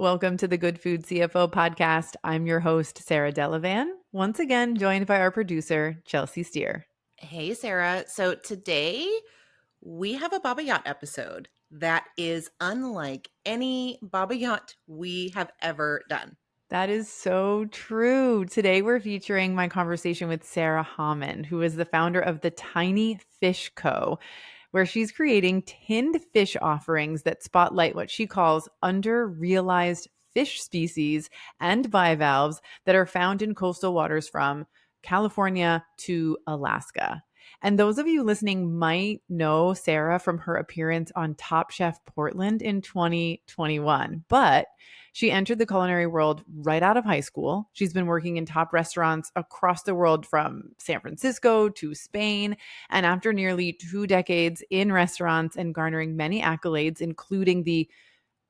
Welcome to the Good Food CFO podcast. I'm your host, Sarah Delavan, once again joined by our producer, Chelsea Steer. Hey, Sarah. So today we have a BABOYOT episode that is unlike any BABOYOT we have ever done. That is so true. Today we're featuring my conversation with Sara Hauman, who is the founder of the Tiny Fish Co., where she's creating tinned fish offerings that spotlight what she calls under-realized fish species and bivalves that are found in coastal waters from California to Alaska. And those of you listening might know Sara from her appearance on Top Chef Portland in 2021, but she entered the culinary world right out of high school. She's been working in top restaurants across the world from San Francisco to Spain. And after nearly 2 decades in restaurants and garnering many accolades, including the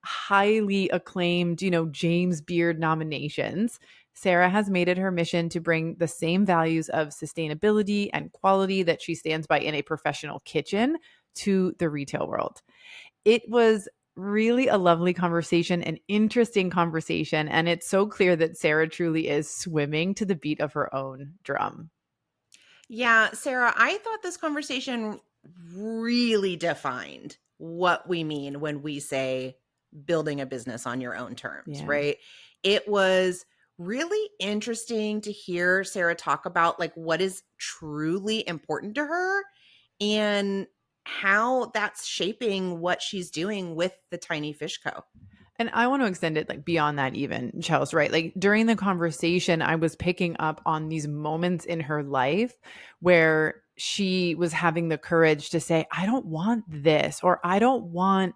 highly acclaimed, James Beard nominations, Sara has made it her mission to bring the same values of sustainability and quality that she stands by in a professional kitchen to the retail world. It was really a lovely conversation, an interesting conversation, and it's so clear that Sara truly is swimming to the beat of her own drum. Yeah, Sarah, I thought this conversation really defined what we mean when we say building a business on your own terms, Yeah. right? It was really interesting to hear Sarah talk about like what is truly important to her and how that's shaping what she's doing with the Tiny Fish Co. And I want to extend it like beyond that even, Chels, right? Like during the conversation, I was picking up on these moments in her life where she was having the courage to say, I don't want this, or I don't want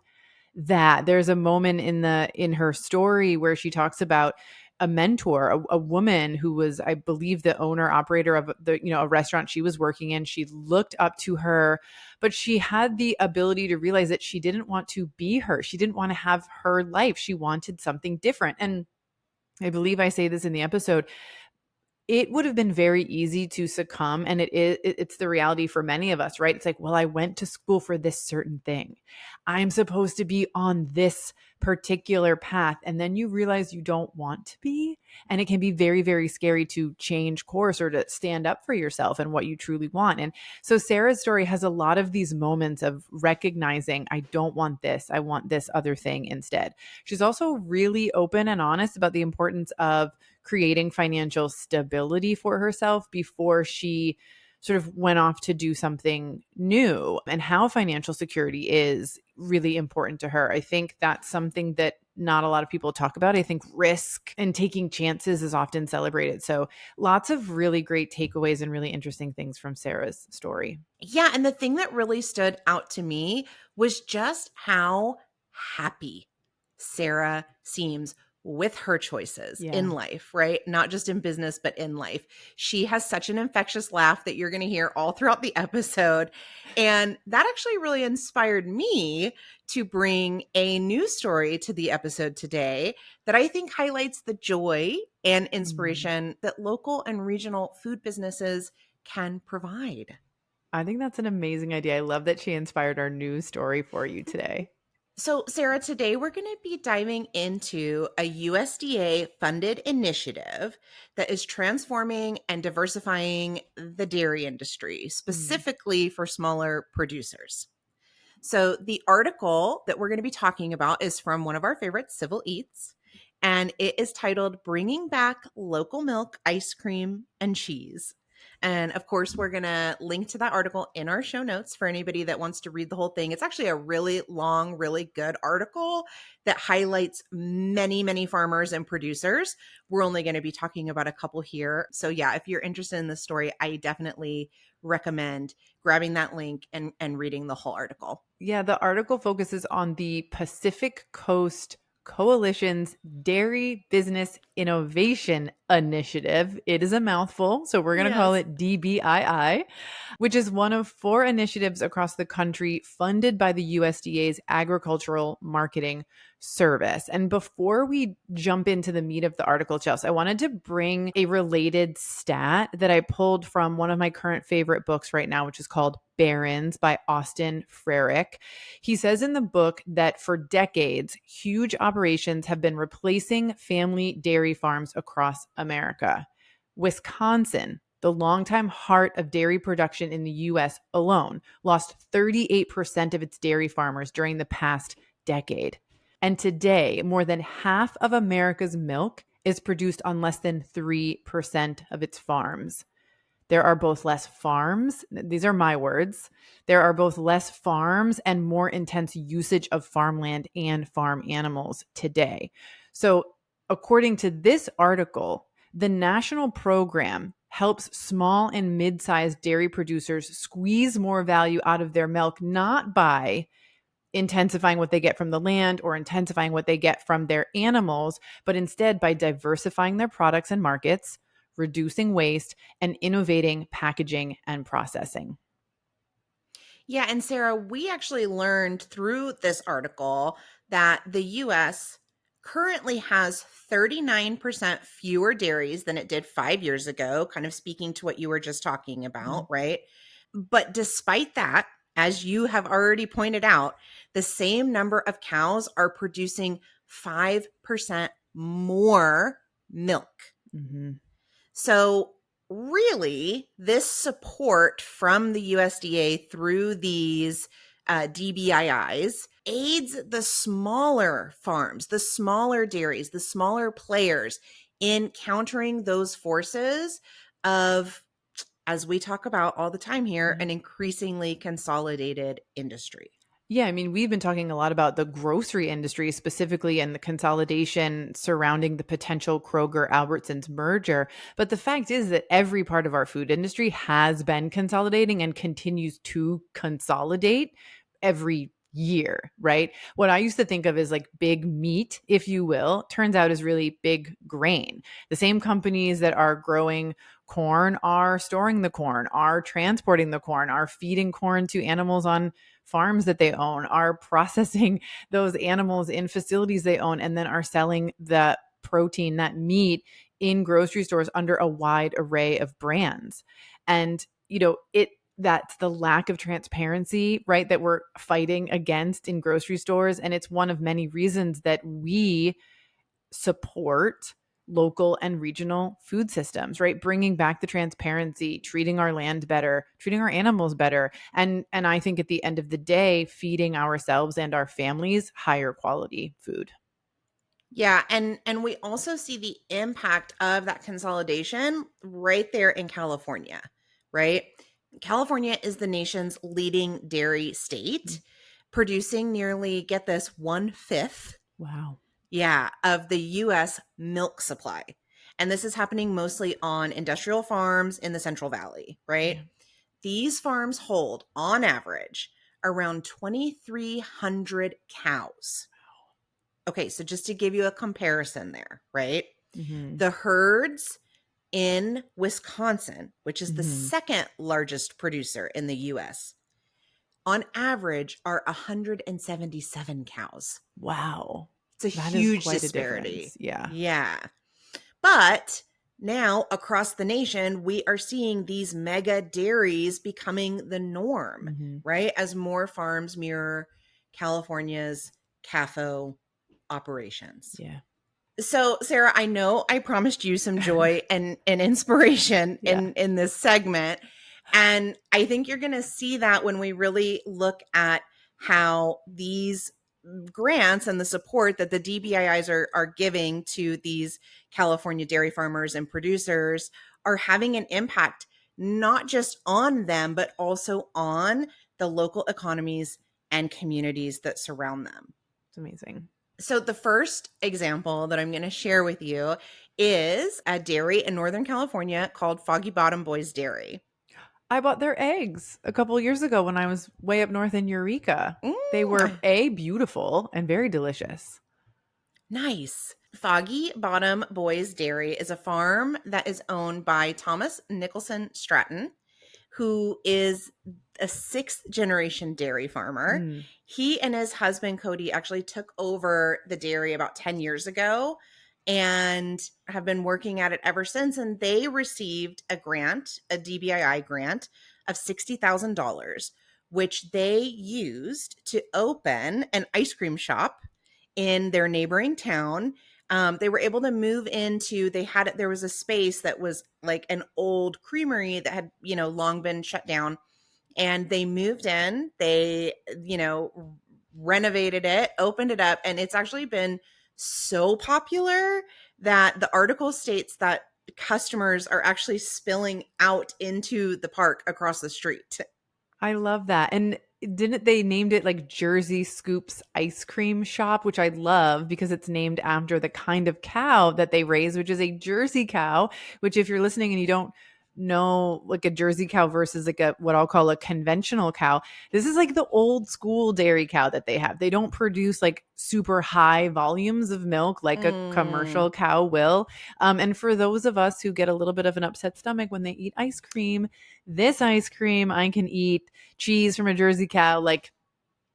that. There's a moment in her story where she talks about a mentor, a woman who was, I believe, the owner operator of a restaurant she was working in. She looked up to her, but she had the ability to realize that she didn't want to be her. She didn't want to have her life. She wanted something different. And I believe I say this in the episode, it would have been very easy to succumb, and it's the reality for many of us, right? It's like, well, I went to school for this certain thing. I'm supposed to be on this particular path, and then you realize you don't want to be, and it can be very, very scary to change course or to stand up for yourself and what you truly want. And so Sarah's story has a lot of these moments of recognizing, I don't want this, I want this other thing instead. She's also really open and honest about the importance of creating financial stability for herself before she sort of went off to do something new, and how financial security is really important to her. I think that's something that not a lot of people talk about. I think risk and taking chances is often celebrated. So lots of really great takeaways and really interesting things from Sara's story. Yeah, and the thing that really stood out to me was just how happy Sarah seems with her choices Yeah. in life, right? Not just in business, but in life. She has such an infectious laugh that you're going to hear all throughout the episode. And that actually really inspired me to bring a news story to the episode today that I think highlights the joy and inspiration that local and regional food businesses can provide. I think that's an amazing idea. I love that she inspired our news story for you today. So, Sarah, today we're going to be diving into a USDA funded initiative that is transforming and diversifying the dairy industry, Mm. specifically for smaller producers. So, the article that we're going to be talking about is from one of our favorites, Civil Eats, and it is titled Bringing Back Local Milk, Ice Cream, and Cheese. And of course, we're going to link to that article in our show notes for anybody that wants to read the whole thing. It's actually a really long, really good article that highlights many, many farmers and producers. We're only going to be talking about a couple here. So, yeah, if you're interested in this story, I definitely recommend grabbing that link and reading the whole article. Yeah, the article focuses on the Pacific Coast Coalition's Dairy Business Innovation initiative. It is a mouthful, so we're going to call Yes. it DBII, which is one of 4 initiatives across the country funded by the USDA's Agricultural Marketing Service. And before we jump into the meat of the article, Chelsea, I wanted to bring a related stat that I pulled from one of my current favorite books right now, which is called Barons by Austin Frerick. He says in the book that for decades, huge operations have been replacing family dairy farms across America. Wisconsin, the longtime heart of dairy production in the US alone, lost 38% of its dairy farmers during the past decade. And today, more than half of America's milk is produced on less than 3% of its farms. There are both less farms, these are my words. There are both less farms and more intense usage of farmland and farm animals today. So, according to this article, the national program helps small and mid sized dairy producers squeeze more value out of their milk, not by intensifying what they get from the land or intensifying what they get from their animals, but instead by diversifying their products and markets, reducing waste, and innovating packaging and processing. Yeah, and Sarah, we actually learned through this article that the US currently has 39% fewer dairies than it did 5 years ago, kind of speaking to what you were just talking Mm-hmm. about, right? But despite that, as you have already pointed out, the same number of cows are producing 5% more milk. Mm-hmm. So, really, this support from the USDA through these DBIIs aids the smaller farms, the smaller dairies, the smaller players in countering those forces of, as we talk about all the time here, an increasingly consolidated industry. Yeah, I mean, we've been talking a lot about the grocery industry specifically and the consolidation surrounding the potential Kroger Albertsons merger. But the fact is that every part of our food industry has been consolidating and continues to consolidate every year, right? What I used to think of as like big meat, if you will, turns out is really big grain. The same companies that are growing corn are storing the corn, are transporting the corn, are feeding corn to animals on farms that they own, are processing those animals in facilities they own, and then are selling the protein, that meat, in grocery stores under a wide array of brands. And, that's the lack of transparency, right, that we're fighting against in grocery stores. And it's one of many reasons that we support local and regional food systems, right? Bringing back the transparency, treating our land better, treating our animals better. And I think at the end of the day, feeding ourselves and our families higher quality food. Yeah, and we also see the impact of that consolidation right there in California, right? California is the nation's leading dairy state, producing nearly, get this, 1/5, Wow. yeah, of the US milk supply. And this is happening mostly on industrial farms in the Central Valley, right? Yeah. These farms hold, on average, around 2,300 cows. Okay, so just to give you a comparison there, right? Mm-hmm. The herds in Wisconsin, which is the Mm-hmm. second largest producer in the US, on average are 177 cows. Wow. It's a That is huge quite a difference. disparity. Yeah. Yeah. But now across the nation, we are seeing these mega dairies becoming the norm, Mm-hmm. right? As more farms mirror California's CAFO operations. Yeah. So, Sarah, I know I promised you some joy and inspiration Yeah. in this segment. And I think you're going to see that when we really look at how these grants and the support that the DBIIs are giving to these California dairy farmers and producers are having an impact, not just on them, but also on the local economies and communities that surround them. It's amazing. So, the first example that I'm going to share with you is a dairy in Northern California called Foggy Bottom Boys Dairy. I bought their eggs a couple years ago when I was way up north in Eureka. They were Mm. A, beautiful and very delicious. Nice. Foggy Bottom Boys Dairy is a farm that is owned by Thomas Nicholson Stratton, who is a sixth generation dairy farmer. Mm. He and his husband, Cody, actually took over the dairy about 10 years ago and have been working at it ever since. And they received a grant, a DBII grant of $60,000, which they used to open an ice cream shop in their neighboring town. They were able to move into, there was a space that was like an old creamery that had, long been shut down. And they moved in, they, renovated it, opened it up, and it's actually been so popular that the article states that customers are actually spilling out into the park across the street. I love that. And didn't they named it like Jersey Scoops Ice Cream Shop, which I love because it's named after the kind of cow that they raise, which is a Jersey cow, which if you're listening and you don't know like a Jersey cow versus like a what I'll call a conventional cow, this is like the old school dairy cow that they have. They don't produce like super high volumes of milk like a Mm, commercial cow will. And for those of us who get a little bit of an upset stomach when they eat ice cream, this ice cream I can eat cheese from a Jersey cow. Like,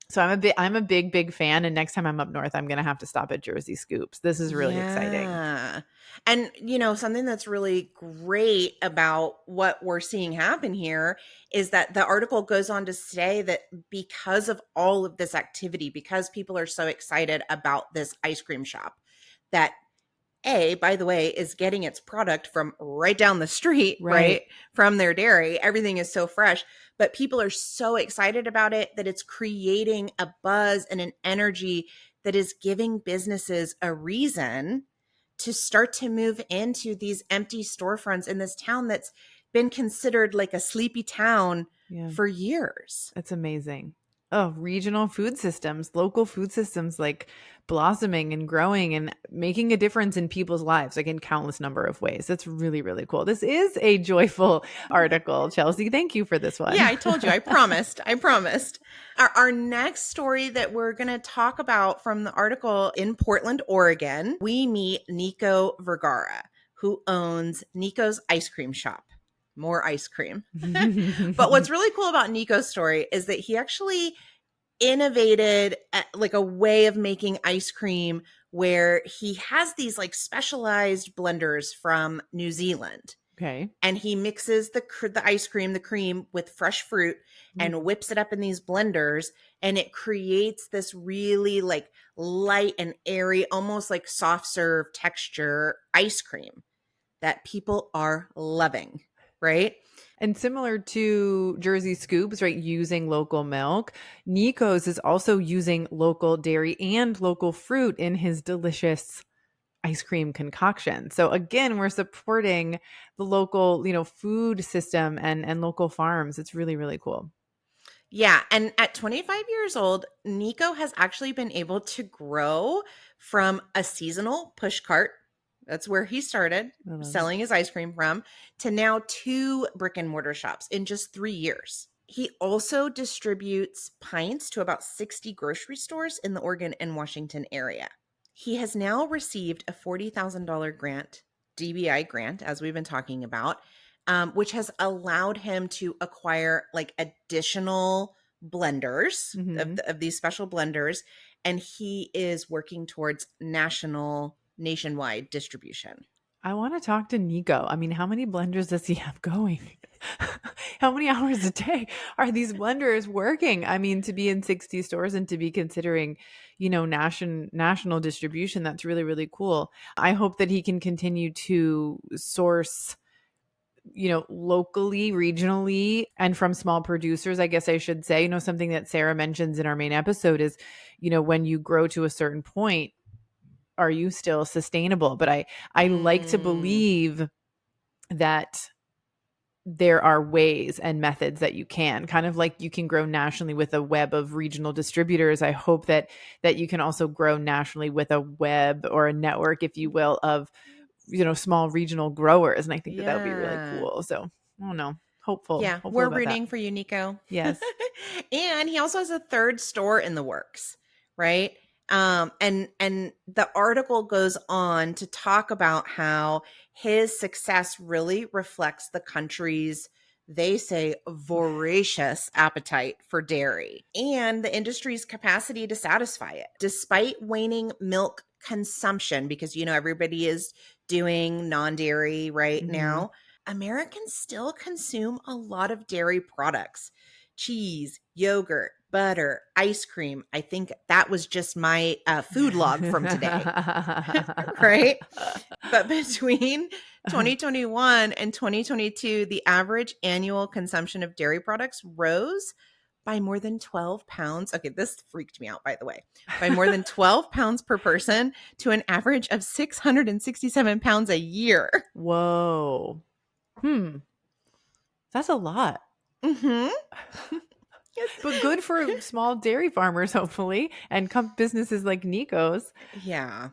so I'm a big fan. And next time I'm up north, I'm gonna have to stop at Jersey Scoops. This is really exciting. yeah. And, something that's really great about what we're seeing happen here is that the article goes on to say that because of all of this activity, because people are so excited about this ice cream shop, that by the way, is getting its product from right down the street, Right. right? From their dairy. Everything is so fresh, but people are so excited about it that it's creating a buzz and an energy that is giving businesses a reason to start to move into these empty storefronts in this town that's been considered like a sleepy town Yeah. for years. It's amazing. Oh, regional food systems, local food systems like blossoming and growing and making a difference in people's lives, like in countless number of ways. That's really, really cool. This is a joyful article, Chelsea. Thank you for this Yeah, one. I told you. I promised. I promised. Our next story that we're going to talk about from the article in Portland, Oregon, we meet Nico Vergara, who owns Nico's Ice Cream Shop. More ice cream. But what's really cool about Nico's story is that he actually innovated like a way of making ice cream where he has these like specialized blenders from New Zealand, Okay. and he mixes the ice cream, the cream with fresh fruit Ooh. and whips it up in these blenders, and it creates this really like light and airy, almost like soft serve texture ice cream that people are loving, right? And similar to Jersey Scoops, right, using local milk, Nico's is also using local dairy and local fruit in his delicious ice cream concoction. So again, we're supporting the local, food system and local farms. It's really, really cool. Yeah, and at 25 years old, Nico has actually been able to grow from a seasonal push cart. That's where he started I love it. selling his ice cream from, to now two brick and mortar shops in just 3 years. He also distributes pints to about 60 grocery stores in the Oregon and Washington area. He has now received a $40,000 grant, DBI grant, as we've been talking about, which has allowed him to acquire like additional blenders Hmm. of these special blenders. And he is working towards nationwide distribution. I want to talk to Nico. I mean, how many blenders does he have going? How many hours a day are these blenders working? I mean, to be in 60 stores and to be considering, national distribution, that's really, really cool. I hope that he can continue to source, locally, regionally, and from small producers, I guess I should say. Something that Sarah mentions in our main episode is, when you grow to a certain point, are you still sustainable? But I like to Mm, believe that there are ways and methods that you can, kind of like you can grow nationally with a web of regional distributors. I hope that you can also grow nationally with a web or a network, if you will, of small regional growers. And I think that would be really yeah. cool. So I don't know, hopeful Yeah, hopeful we're about that. rooting for you, Nico. Yes. And he also has a third store in the works, right? And the article goes on to talk about how his success really reflects the country's, they say, voracious appetite for dairy and the industry's capacity to satisfy it. Despite waning milk consumption, because, you know, everybody is doing non-dairy right Mhm. now, Americans still consume a lot of dairy products: cheese, yogurt, butter, ice cream. I think that was just my food log from today, right? But between 2021 and 2022, the average annual consumption of dairy products rose by more than 12 pounds. Okay, this freaked me out, by the way. By more than 12 pounds per person to an average of 667 pounds a year. Whoa. Hmm. That's a lot. Mm-hmm. But good for small dairy farmers, hopefully, and businesses like Nico's. Yeah.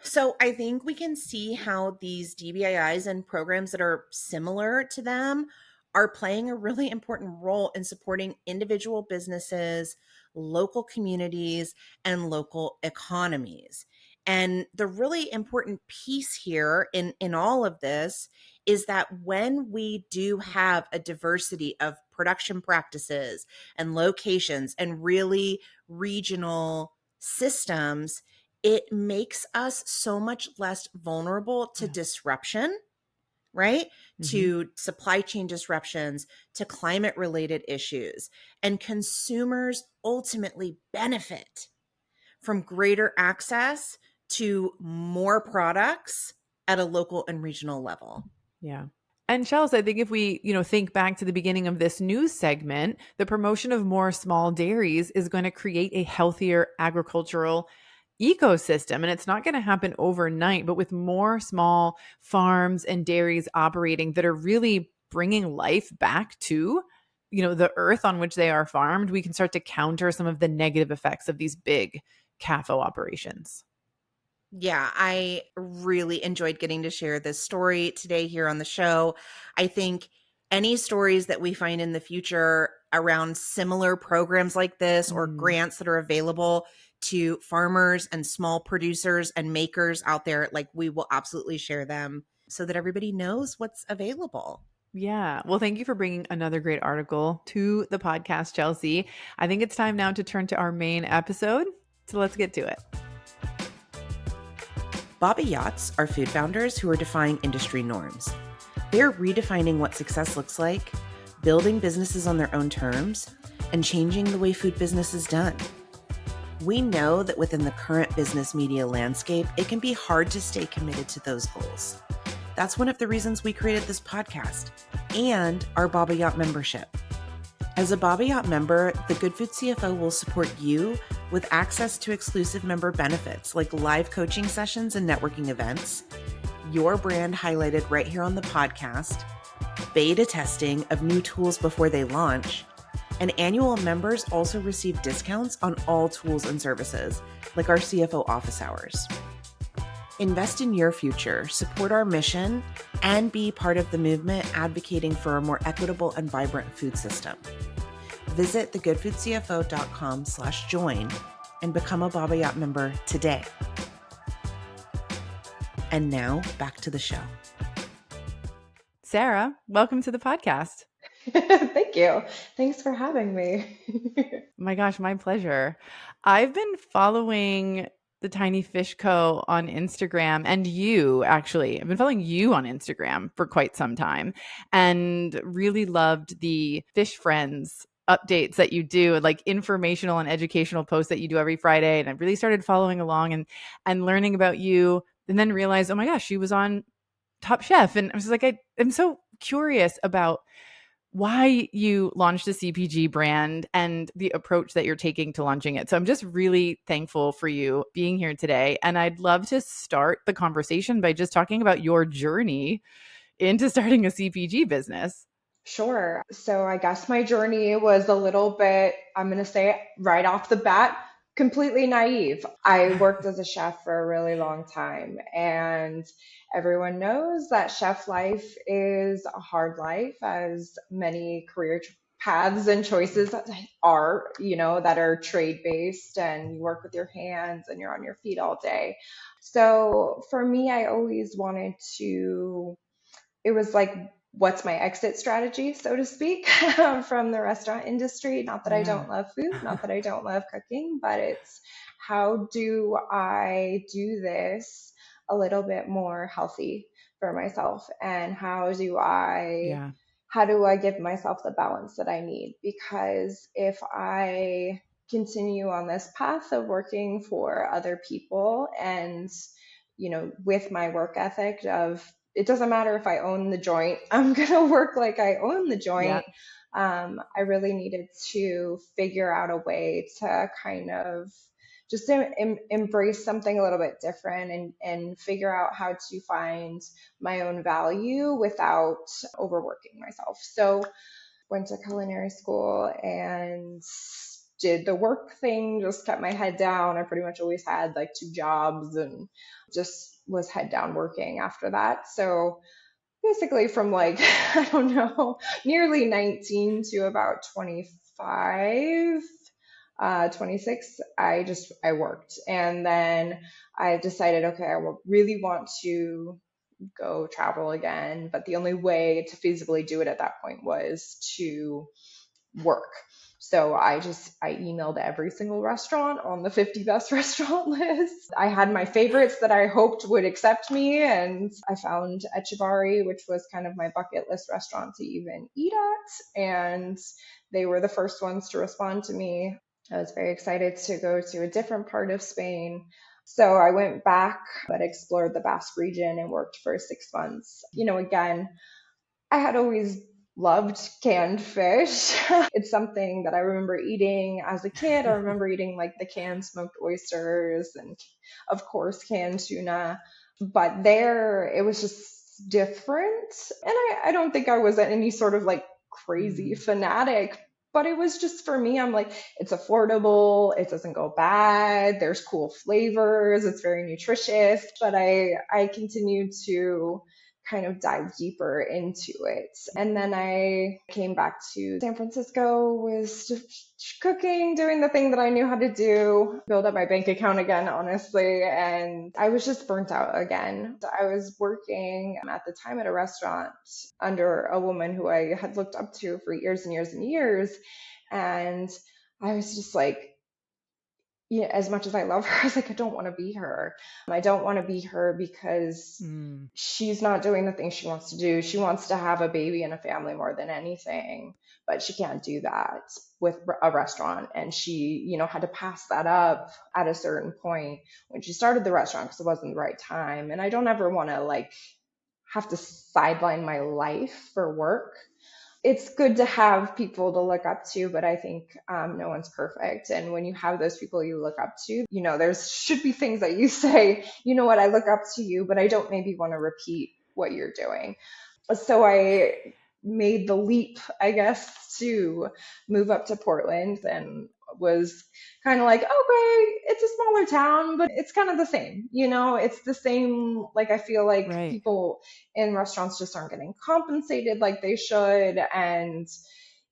So I think we can see how these DBIs and programs that are similar to them are playing a really important role in supporting individual businesses, local communities, and local economies. And the really important piece here in all of this is that when we do have a diversity of production practices and locations and really regional systems, it makes us so much less vulnerable to Yeah. disruption, right? Mhm. To supply chain disruptions, to climate related issues. And consumers ultimately benefit from greater access to more products at a local and regional level. Yeah. And Chels, I think if we, think back to the beginning of this news segment, the promotion of more small dairies is going to create a healthier agricultural ecosystem. And it's not going to happen overnight, but with more small farms and dairies operating that are really bringing life back to, the earth on which they are farmed, we can start to counter some of the negative effects of these big CAFO operations. Yeah, I really enjoyed getting to share this story today here on the show. I think any stories that we find in the future around similar programs like this or Mm. grants that are available to farmers and small producers and makers out there, like, we will absolutely share them so that everybody knows what's available. Yeah. Well, thank you for bringing another great article to the podcast, Chelsea. I think it's time now to turn to our main episode. So let's get to it. BABOYOTs are food founders who are defying industry norms. They're redefining what success looks like, building businesses on their own terms, and changing the way food business is done. We know that within the current business media landscape, it can be hard to stay committed to those goals. That's one of the reasons we created this podcast and our BABOYOT membership. As a BABOYOT member, the Good Food CFO will support you with access to exclusive member benefits like live coaching sessions and networking events, your brand highlighted right here on the podcast, beta testing of new tools before they launch, and annual members also receive discounts on all tools and services, like our CFO office hours. Invest in your future, support our mission, and be part of the movement advocating for a more equitable and vibrant food system. Visit thegoodfoodcfo.com/join and become a BABOYOT member today. And now back to the show. Sarah, welcome to the podcast. Thank you. Thanks for having me. My gosh, my pleasure. I've been following the Tiny Fish Co. on Instagram and you actually. I've been following you on Instagram for quite some time and really loved the Fish Friends updates that you do, like informational and educational posts that you do every Friday. And I really started following along and learning about you and then realized, oh my gosh, she was on Top Chef. And I was like, I'm so curious about why you launched a CPG brand and the approach that you're taking to launching it. So I'm just really thankful for you being here today. And I'd love to start the conversation by just talking about your journey into starting a CPG business. Sure. So I guess my journey was a little bit, I'm going to say it right off the bat, completely naive. I worked as a chef for a really long time, and everyone knows that chef life is a hard life, as many career paths and choices that are, that are trade based and you work with your hands and you're on your feet all day. So for me, I always wanted to, it was like, what's my exit strategy, so to speak, from the restaurant industry? Not that I Yeah. don't love food, not that I don't love cooking, but it's how do I do this a little bit more healthy for myself? And Yeah. how do I give myself the balance that I need? Because if I continue on this path of working for other people and, with my work ethic of it doesn't matter if I own the joint, I'm going to work like I own the Yeah. joint. I really needed to figure out a way to kind of just embrace something a little bit different and figure out how to find my own value without overworking myself. So went to culinary school and did the work thing, just kept my head down. I pretty much always had like two jobs and just was head down working after that. So basically from like, I don't know, nearly 19 to about 25, 26, I worked. And then I decided, okay, really want to go travel again. But the only way to feasibly do it at that point was to work. So I emailed every single restaurant on the 50 best restaurant list. I had my favorites that I hoped would accept me, and I found Echibari, which was kind of my bucket list restaurant to even eat at, and they were the first ones to respond to me. I was very excited to go to a different part of Spain. So I went back but explored the Basque region and worked for 6 months. Again, I had always loved canned fish. It's something that I remember eating as a kid. I remember eating like the canned smoked oysters and, of course, canned tuna. But there, it was just different. And I don't think I was any sort of like crazy Mm. fanatic. But it was just for me, I'm like, it's affordable, it doesn't go bad, there's cool flavors, it's very nutritious. But I continued to kind of dive deeper into it. And then I came back to San Francisco, was just cooking, doing the thing that I knew how to do, build up my bank account again, honestly. And I was just burnt out again. I was working at the time at a restaurant under a woman who I had looked up to for years and years and years. And I was just like, yeah, as much as I love her, I was like, I don't want to be her. I don't want to be her because Mm. she's not doing the things she wants to do. She wants to have a baby and a family more than anything, but she can't do that with a restaurant. And she, had to pass that up at a certain point when she started the restaurant because it wasn't the right time. And I don't ever want to like have to sideline my life for work. It's good to have people to look up to, but I think no one's perfect. And when you have those people you look up to, there's should be things that you say, you know what, I look up to you, but I don't maybe want to repeat what you're doing. So I made the leap, I guess, to move up to Portland and was kind of like, okay, it's a smaller town, but it's kind of the same. It's the same. Like, I feel like Right. people in restaurants just aren't getting compensated like they should. And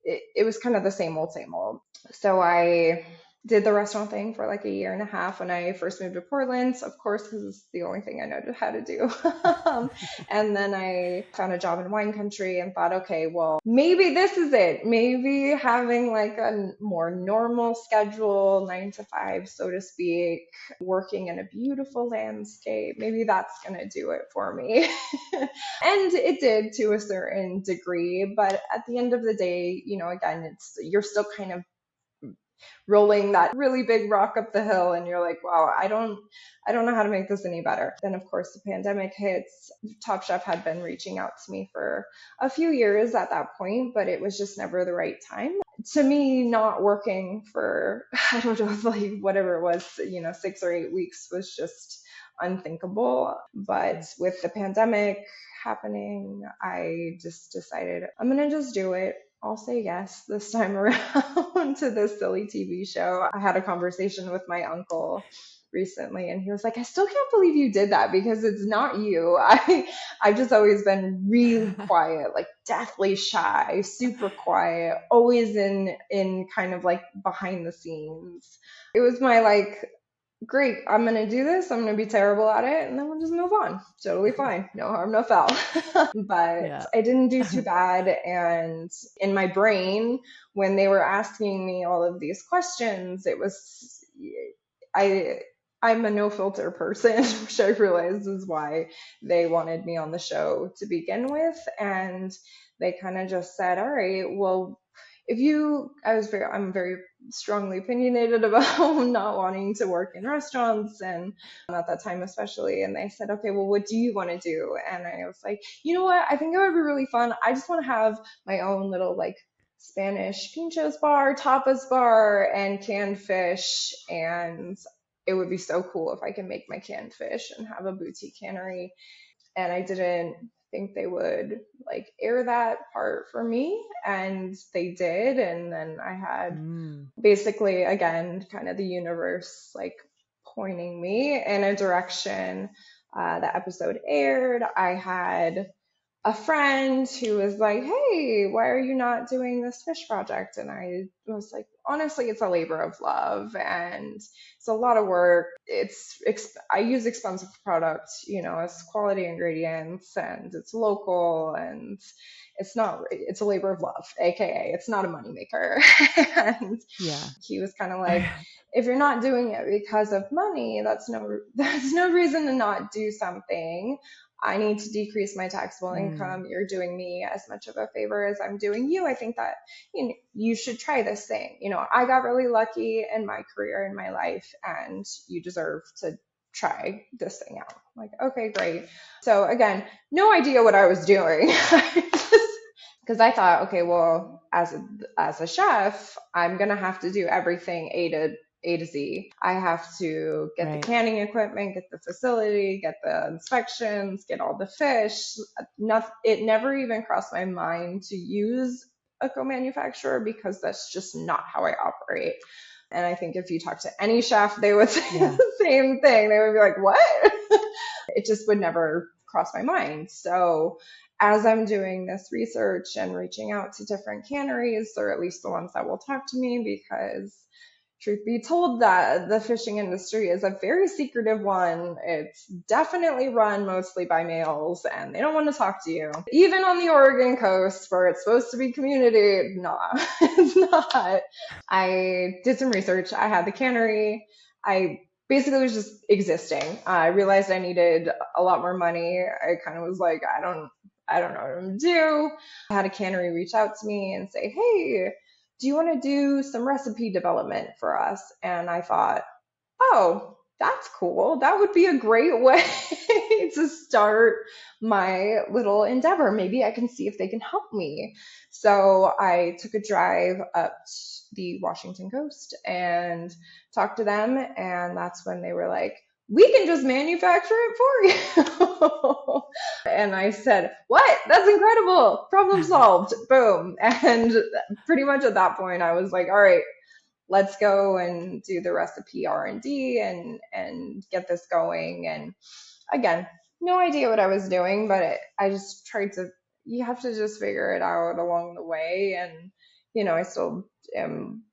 it was kind of the same old, same old. So I did the restaurant thing for like a year and a half when I first moved to Portland, of course, because it's the only thing I know how to do. And then I found a job in wine country and thought, okay, well, maybe this is it. Maybe having like a more normal schedule, 9 to 5, so to speak, working in a beautiful landscape, maybe that's going to do it for me. And it did to a certain degree. But at the end of the day, again, you're still kind of rolling that really big rock up the hill and you're like, wow, I don't know how to make this any better. Then of course the pandemic hits. Top Chef had been reaching out to me for a few years at that point, but it was just never the right time. To me, not working for I don't know, like whatever it was, 6 or 8 weeks was just unthinkable. But with the pandemic happening, I just decided I'm gonna just do it. I'll say yes this time around to this silly TV show. I had a conversation with my uncle recently and he was like, I still can't believe you did that because it's not you. I've just always been really quiet, like deathly shy, super quiet, always in kind of like behind the scenes. It was my like, great, I'm going to do this. I'm going to be terrible at it. And then we'll just move on. Totally fine. No harm, no foul. But Yeah. I didn't do too bad. And in my brain, when they were asking me all of these questions, it was, I, I'm a no filter person, which I realized is why they wanted me on the show to begin with. And they kind of just said, all right, well, I'm very strongly opinionated about not wanting to work in restaurants and at that time especially. And they said, okay, well, what do you want to do? And I was like, you know what? I think it would be really fun. I just want to have my own little like Spanish pinchos bar, tapas bar, and canned fish. And it would be so cool if I can make my canned fish and have a boutique cannery. And I didn't think they would like air that part for me, and they did. And then I had Mm. basically again kind of the universe like pointing me in a direction. The episode aired. I had a friend who was like, hey, why are you not doing this fish project? And I was like, honestly, it's a labor of love and it's a lot of work. I use expensive products, it's quality ingredients and it's local and it's a labor of love, AKA it's not a moneymaker. And Yeah. he was kind of like, if you're not doing it because of money, that's no reason to not do something. I need to decrease my taxable Mm. income. You're doing me as much of a favor as I'm doing you. I think that you should try this thing. I got really lucky in my career, in my life, and you deserve to try this thing out. I'm like, okay, great. So again, no idea what I was doing. Because I thought, okay, well, as a chef, I'm gonna have to do everything A to Z. I have to get the Right. canning equipment, get the facility, get the inspections, get all the fish. It never even crossed my mind to use a co-manufacturer because that's just not how I operate. And I think if you talk to any chef, they would say Yeah. the same thing. They would be like, what? It just would never cross my mind. So as I'm doing this research and reaching out to different canneries, or at least the ones that will talk to me, because truth be told, that the fishing industry is a very secretive one. It's definitely run mostly by males and they don't want to talk to you. Even on the Oregon coast where it's supposed to be community, no, it's not. I did some research. I had the cannery. I basically was just existing. I realized I needed a lot more money. I kind of was like, I don't know what I'm gonna do. I had a cannery reach out to me and say, hey, do you want to do some recipe development for us? And I thought, oh, that's cool. That would be a great way to start my little endeavor. Maybe I can see if they can help me. So I took a drive up the Washington coast and talked to them. And that's when they were like, we can just manufacture it for you. And I said, what? That's incredible. Problem solved. Boom. And pretty much at that point, I was like, all right, let's go and do the recipe R&D and get this going. And again, no idea what I was doing, but I just tried to, you have to just figure it out along the way. And, I still am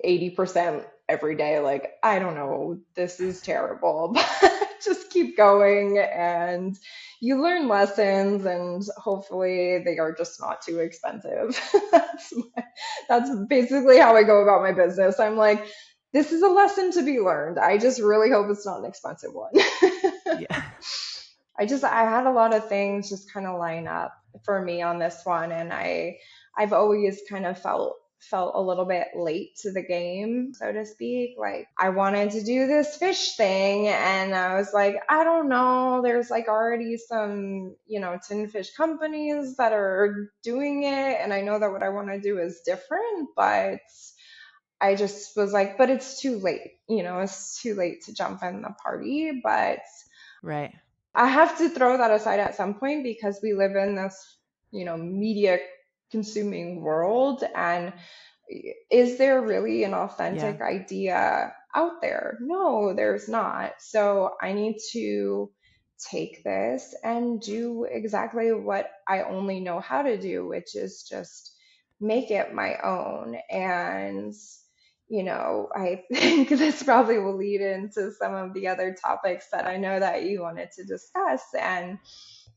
80% every day. Like, I don't know, this is terrible, but just keep going and you learn lessons and hopefully they are just not too expensive. That's basically how I go about my business. I'm like, this is a lesson to be learned. I just really hope it's not an expensive one. Yeah. I had a lot of things just kind of line up for me on this one. And I've always kind of felt a little bit late to the game, so to speak. Like I wanted to do this fish thing and I was like, I don't know, there's like already some, tin fish companies that are doing it. And I know that what I want to do is different, but I just was like, but it's too late, it's too late to jump in the party. But Right. I have to throw that aside at some point because we live in this, media consuming world. And is there really an Yeah. authentic idea out there? No, there's not. So I need to take this and do exactly what I only know how to do, which is just make it my own. And, I think this probably will lead into some of the other topics that I know that you wanted to discuss. And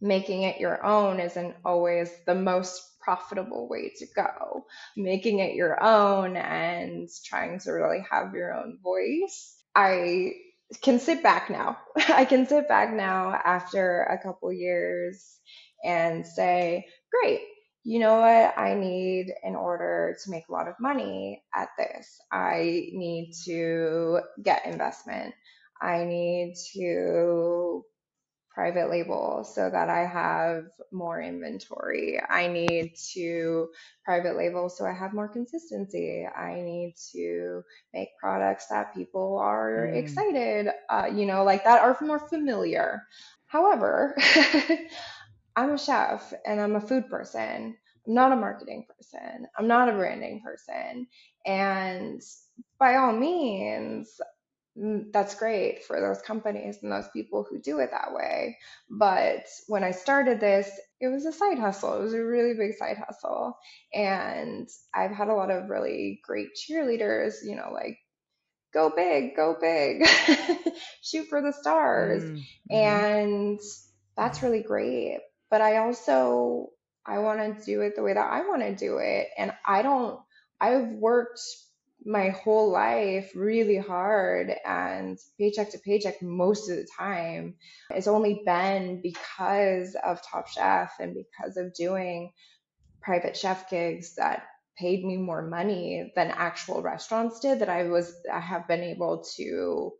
making it your own isn't always the most profitable way to go. Making it your own and trying to really have your own voice. I can sit back now. I can sit back now after a couple years and say, great, you know what I need in order to make a lot of money at this? I need to get investment. I need to private label so that I have more inventory. I need to private label so I have more consistency. I need to make products that people are Mm. excited, like that are more familiar. However, I'm a chef and I'm a food person. I'm not a marketing person. I'm not a branding person. And by all means, that's great for those companies and those people who do it that way. But when I started this, it was a side hustle. It was a really big side hustle. And I've had a lot of really great cheerleaders, like go big, shoot for the stars. Mm. Mm-hmm. And that's really great. But I want to do it the way that I want to do it. And I've worked my whole life really hard and paycheck to paycheck most of the time. It's only been because of Top Chef and because of doing private chef gigs that paid me more money than actual restaurants did that I have been able to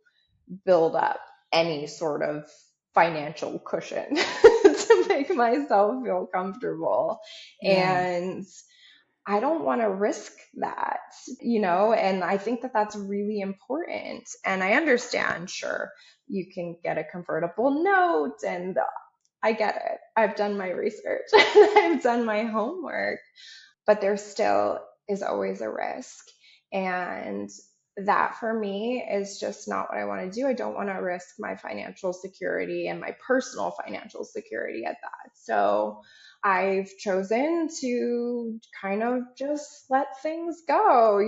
build up any sort of financial cushion to make myself feel comfortable. Yeah. And I don't want to risk that, and I think that that's really important. And I understand, sure, you can get a convertible note, and I get it. I've done my research, I've done my homework, but there still is always a risk. And that for me is just not what I want to do. I don't want to risk my financial security and my personal financial security at that. So I've chosen to kind of just let things go,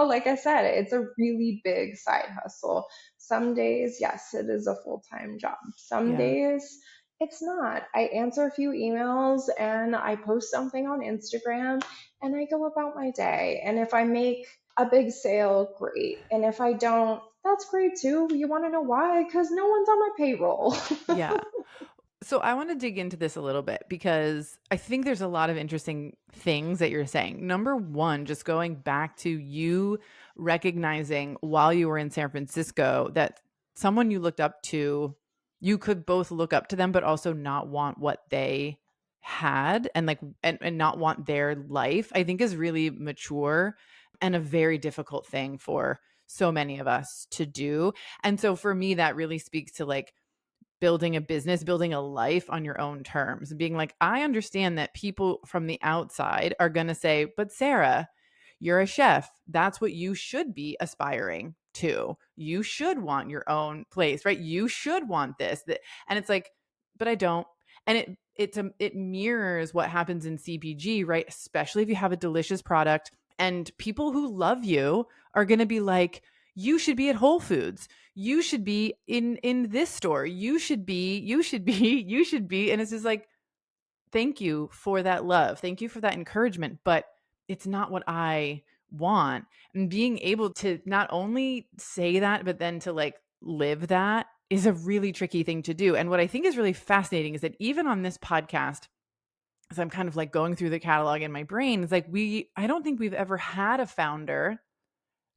Like I said, it's a really big side hustle. Some days, yes, it is a full time job. Some Yeah. days, it's not. I answer a few emails and I post something on Instagram and I go about my day. And if I make a big sale, great. And if I don't, that's great too. You want to know why? Because no one's on my payroll. Yeah. So I want to dig into this a little bit because I think there's a lot of interesting things that you're saying. Number one, just going back to you recognizing while you were in San Francisco that someone you looked up to, you could both look up to them, but also not want what they had and and not want their life, I think is really mature and a very difficult thing for so many of us to do. And so for me, that really speaks to building a business, building a life on your own terms, being like, I understand that people from the outside are going to say, but Sara, you're a chef. That's what you should be aspiring to. You should want your own place, right? You should want this. And it's like, but I don't. And it mirrors what happens in CPG, right? Especially if you have a delicious product and people who love you are going to be like, you should be at Whole Foods, you should be in this store, you should be and it's just like, thank you for that love, thank you for that encouragement, but it's not what I want. And being able to not only say that but then to live that is a really tricky thing to do. And what I think is really fascinating is that even on this podcast, as I'm kind of going through the catalog in my brain, it's like I don't think we've ever had a founder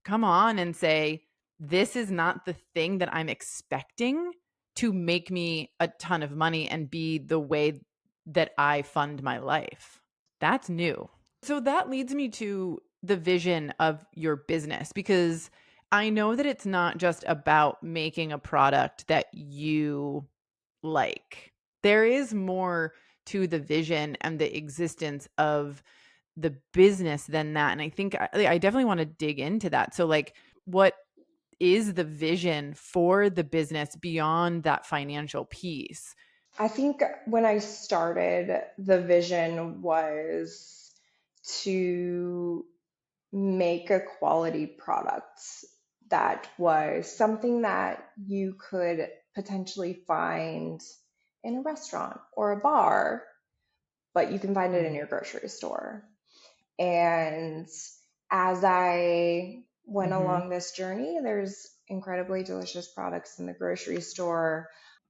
come on and say, this is not the thing that I'm expecting to make me a ton of money and be the way that I fund my life. That's new. So that leads me to the vision of your business, because I know that it's not just about making a product that you like. There is more to the vision and the existence of the business than that. And I think I definitely want to dig into that. So like, what is the vision for the business beyond that financial piece? I think when I started, the vision was to make a quality product that was something that you could potentially find in a restaurant or a bar, but you can find it in Mm-hmm. your grocery store. And as I went Mm-hmm. along this journey, there's incredibly delicious products in the grocery store,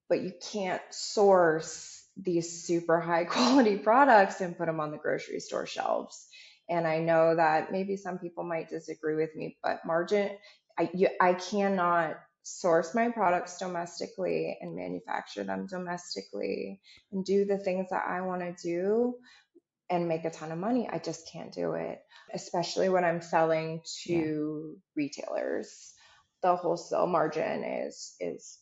but you can't source these super high quality products and put them on the grocery store shelves. And I know that maybe some people might disagree with me, but I cannot source my products domestically and manufacture them domestically and do the things that I want to do and make a ton of money. I just can't do it, especially when I'm selling Yeah. to retailers. The wholesale margin is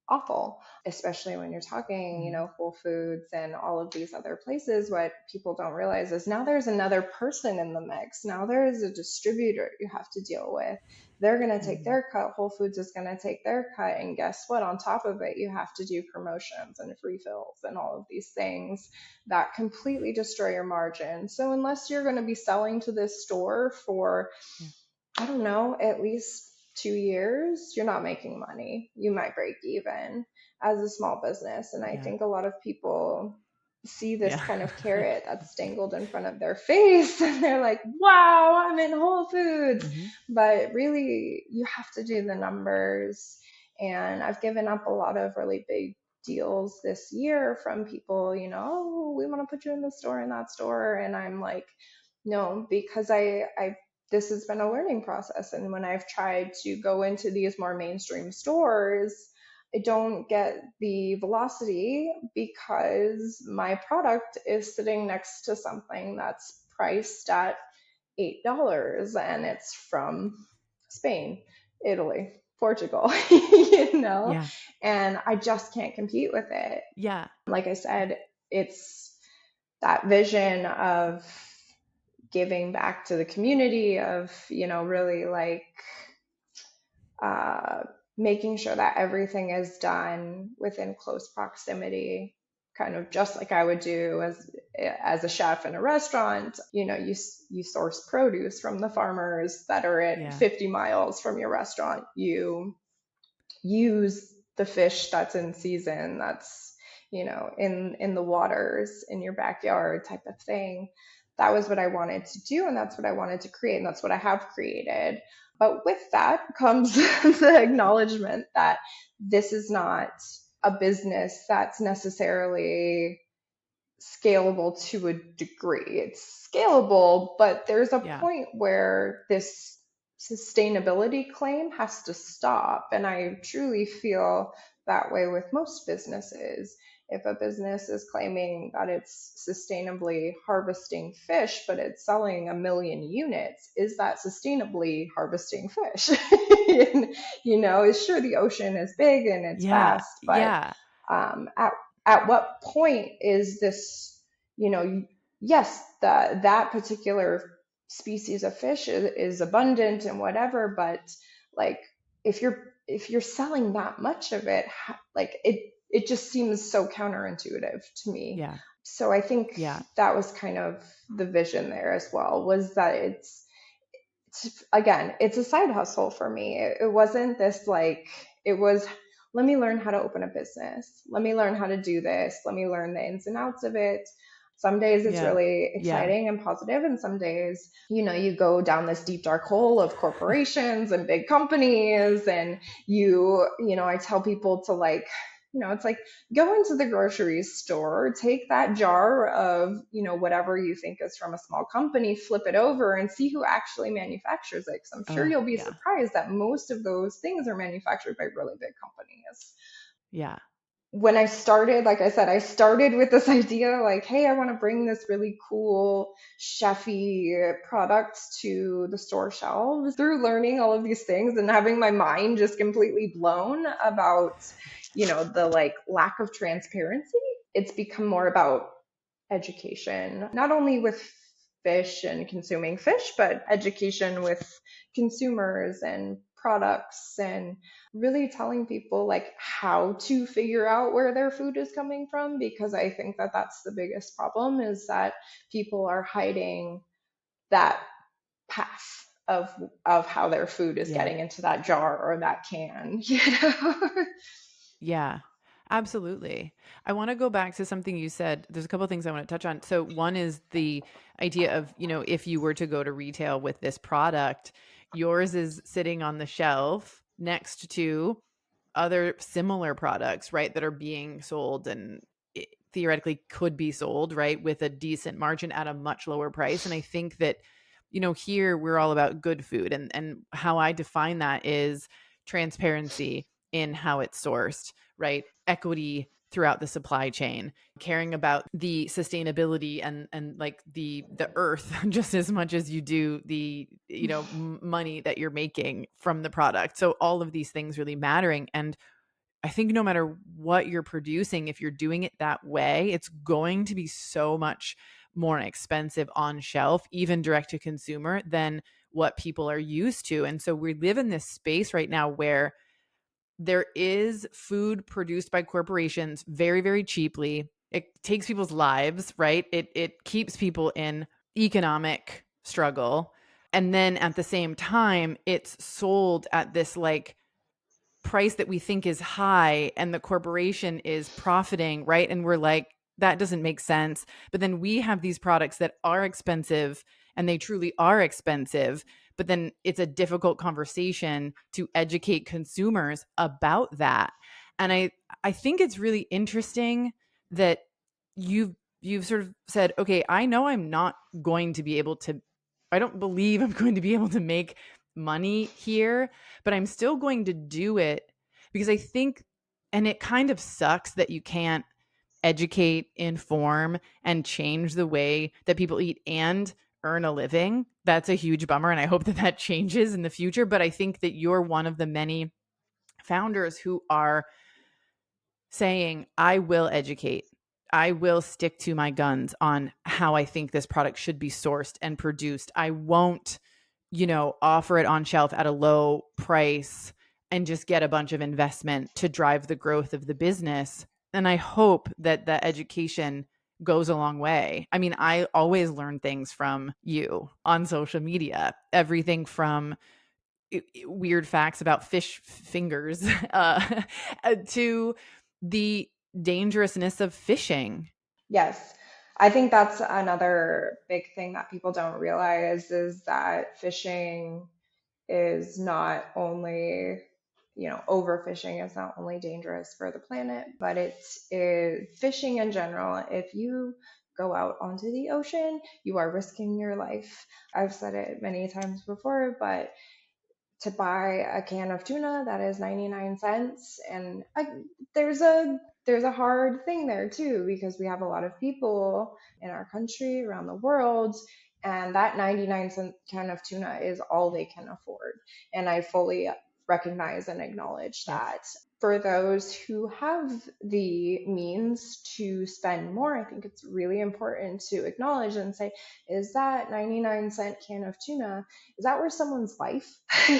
awful, especially when you're talking, Mm-hmm. Whole Foods and all of these other places. What people don't realize is now there's another person in the mix. Now there is a distributor you have to deal with. They're going to take Mm-hmm. their cut. Whole Foods is going to take their cut. And guess what? On top of it, you have to do promotions and refills and all of these things that completely destroy your margin. So unless you're going to be selling to this store for, Yeah. I don't know, at least 2 years, you're not making money. You might break even as a small business. And I Yeah. think a lot of people see this Yeah. kind of carrot that's dangled in front of their face and they're like, wow, I'm in Whole Foods. Mm-hmm. But really, you have to do the numbers. And I've given up a lot of really big deals this year from people, oh, we want to put you in this store and that store. And I'm like, no, because this has been a learning process. And when I've tried to go into these more mainstream stores, I don't get the velocity because my product is sitting next to something that's priced at $8 and it's from Spain, Italy, Portugal, Yeah. and I just can't compete with it. Yeah. Like I said, it's that vision of giving back to the community, of, really like uh, making sure that everything is done within close proximity, kind of just like I would do as a chef in a restaurant. You source produce from the farmers that are at Yeah. 50 miles from your restaurant. You use the fish that's in season, that's in the waters in your backyard, type of thing. That was what I wanted to do, and that's what I wanted to create, and that's what I have created. But with that comes the acknowledgement that this is not a business that's necessarily scalable to a degree. It's scalable, but there's a Yeah. point where this sustainability claim has to stop. And I truly feel that way with most businesses. If a business is claiming that it's sustainably harvesting fish, but it's selling 1 million units, is that sustainably harvesting fish? And, sure, the ocean is big and it's Yeah. vast, but Yeah. um, at at what point is this, you know, yes, that particular species of fish is abundant and whatever, but like if you're selling that much of it, like it just seems so counterintuitive to me. Yeah. So I think Yeah. that was kind of the vision there as well, was that again, it's a side hustle for me. It wasn't this like, it was, let me learn how to open a business. Let me learn how to do this. Let me learn the ins and outs of it. Some days it's Yeah. really Yeah. exciting and positive, and some days, you go down this deep dark hole of corporations and big companies, and I tell people to like, it's like go into the grocery store, take that jar of, whatever you think is from a small company, flip it over and see who actually manufactures it. Because I'm sure Oh, you'll be yeah. surprised that most of those things are manufactured by really big companies. Yeah. When I started, like I said, I started with this idea like, hey, I want to bring this really cool chefy product to the store shelves. Through learning all of these things and having my mind just completely blown about, the like lack of transparency, it's become more about education, not only with fish and consuming fish, but education with consumers and products, and really telling people like how to figure out where their food is coming from, because I think that that's the biggest problem, is that people are hiding that path of how their food is Yeah. getting into that jar or that can, you know. Yeah, absolutely. I want to go back to something you said. There's a couple of things I want to touch on. So one is the idea of, if you were to go to retail with this product, yours is sitting on the shelf next to other similar products, right, that are being sold and theoretically could be sold, right, with a decent margin at a much lower price. And I think that, here we're all about good food, and how I define that is transparency in how it's sourced, right? Equity throughout the supply chain, caring about the sustainability and like the earth just as much as you do the money that you're making from the product. So all of these things really mattering. And I think no matter what you're producing, if you're doing it that way, it's going to be so much more expensive on shelf, even direct to consumer, than what people are used to. And so we live in this space right now where there is food produced by corporations very, very cheaply. It takes people's lives, right? It keeps people in economic struggle. And then at the same time, it's sold at this like price that we think is high, and the corporation is profiting, right? And we're like, that doesn't make sense. But then we have these products that are expensive, and they truly are expensive. But then it's a difficult conversation to educate consumers about that. And I think it's really interesting that you've sort of said, okay, I know I'm not going to be able to, I don't believe I'm going to be able to make money here, but I'm still going to do it because I think, and it kind of sucks that you can't educate, inform, and change the way that people eat and earn a living. That's a huge bummer. And I hope that that changes in the future. But I think that you're one of the many founders who are saying, I will educate. I will stick to my guns on how I think this product should be sourced and produced. I won't, offer it on shelf at a low price and just get a bunch of investment to drive the growth of the business. And I hope that the education goes a long way. I mean, I always learn things from you on social media, everything from weird facts about fish fingers to the dangerousness of fishing. Yes. I think that's another big thing that people don't realize, is that fishing is not only, overfishing is not only dangerous for the planet, but it's fishing in general. If you go out onto the ocean, you are risking your life. I've said it many times before, but to buy a can of tuna that is 99 cents, and there's a hard thing there too, because we have a lot of people in our country, around the world, and that 99-cent can of tuna is all they can afford. And I fully recognize and acknowledge Yep. that. For those who have the means to spend more, I think it's really important to acknowledge and say, is that 99-cent can of tuna, is that worth someone's life?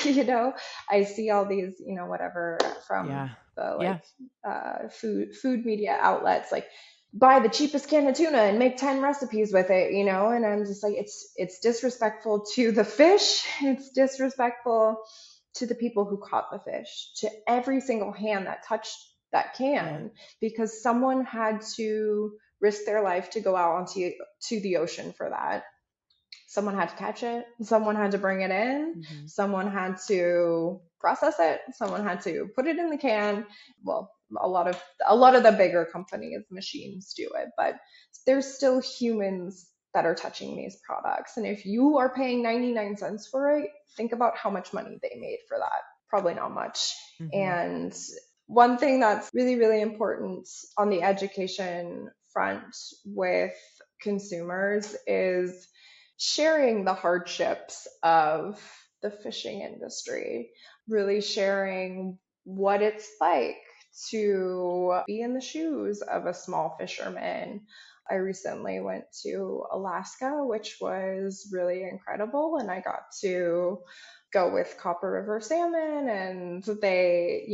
you know, I see all these, whatever from Yeah. the Yeah. like food media outlets, like buy the cheapest can of tuna and make 10 recipes with it, and I'm just like, it's disrespectful to the fish. It's disrespectful to the people who caught the fish, to every single hand that touched that Yeah. can, because someone had to risk their life to go out onto to the ocean for that. Someone had to catch it, someone had to bring it in, Mm-hmm. someone had to process it, someone had to put it in the can. Well, a lot of the bigger companies, machines do it, but there's still humans that are touching these products. And if you are paying 99 cents for it, think about how much money they made for that. Probably not much. Mm-hmm. And one thing that's really, really important on the education front with consumers is sharing the hardships of the fishing industry, really sharing what it's like to be in the shoes of a small fisherman, I recently went to Alaska, which was really incredible, and I got to go with Copper River salmon, and they,